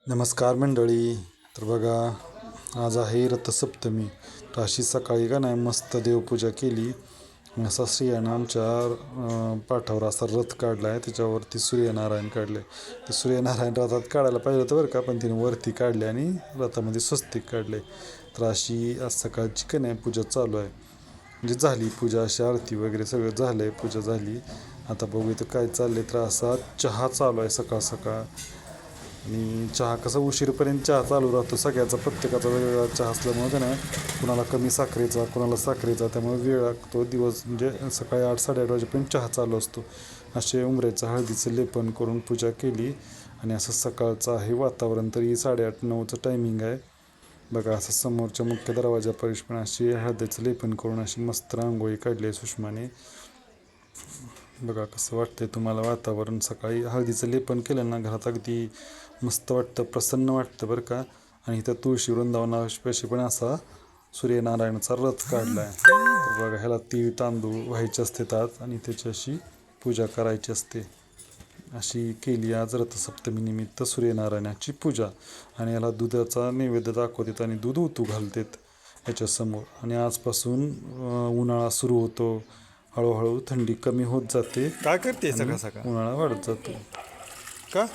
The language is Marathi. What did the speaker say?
नमस्कार मंडळी. तर बघा, आज आहे रथसप्तमी. तर अशी सकाळी का नाही मस्त देवपूजा केली. असा स्त्रियानं आमच्या पाठावर असा रथ काढला आहे, त्याच्यावरती सूर्यनारायण काढले. ते सूर्यनारायण रथात काढायला पाहिजे होतं बरं का, पण तिने वरती काढले आणि रथामध्ये स्वस्तिक काढले. तर अशी आज सकाळची का नाही पूजा चालू आहे. म्हणजे झाली पूजा, अशी आरती वगैरे सगळं झालं आहे, पूजा झाली. आता बघू इथं काय चाललं. तर असा चहा चालू आहे सकाळ सकाळ. आणि चहा कसा उशीरपर्यंत चहा चालू राहतो सगळ्याचा, प्रत्येकाचा वेगवेगळा चहा असल्यामुळे का नाही, कुणाला कमी साखरेचा, कुणाला साखरेचा, त्यामुळे वेळ लागतो. दिवस म्हणजे सकाळी 8-8:30 वाजेपर्यंत चहा चालू असतो. असे उंबऱ्याचं हळदीचं लेपन करून पूजा केली. आणि असं सकाळचं आहे वातावरण. तरी 8:30-9चं टायमिंग आहे. बघा, असं समोरच्या मुख्य दरवाजापाशी पण अशी हळदीचं लेपन करून अशी मस्त रांगोळी काढली आहे सुषमाने. बघा कसं वाटतंय तुम्हाला वातावरण. सकाळी हळदीचं लेपन केलं ना घरात, अगदी मस्त वाटतं, प्रसन्न वाटतं बरं का. आणि इथं तुळशी वृंदावनापाशी पण असा सूर्यनारायणाचा रथ काढला आहे. तर बघा, ह्याला तीळ तांदूळ व्हायचे असतात आणि त्याची अशी पूजा करायची असते. अशी केली आज रथसप्तमीनिमित्त सूर्यनारायणाची पूजा. आणि याला दुधाचा नैवेद्य दाखवतात आणि दूध उतू घालतात याच्यासमोर. आणि आजपासून उन्हाळा सुरू होतो. हळूहळू थंडी कमी होत जाते काय करते आणि सकाळ सकाळ उन्हाळा वाढत जातो. का?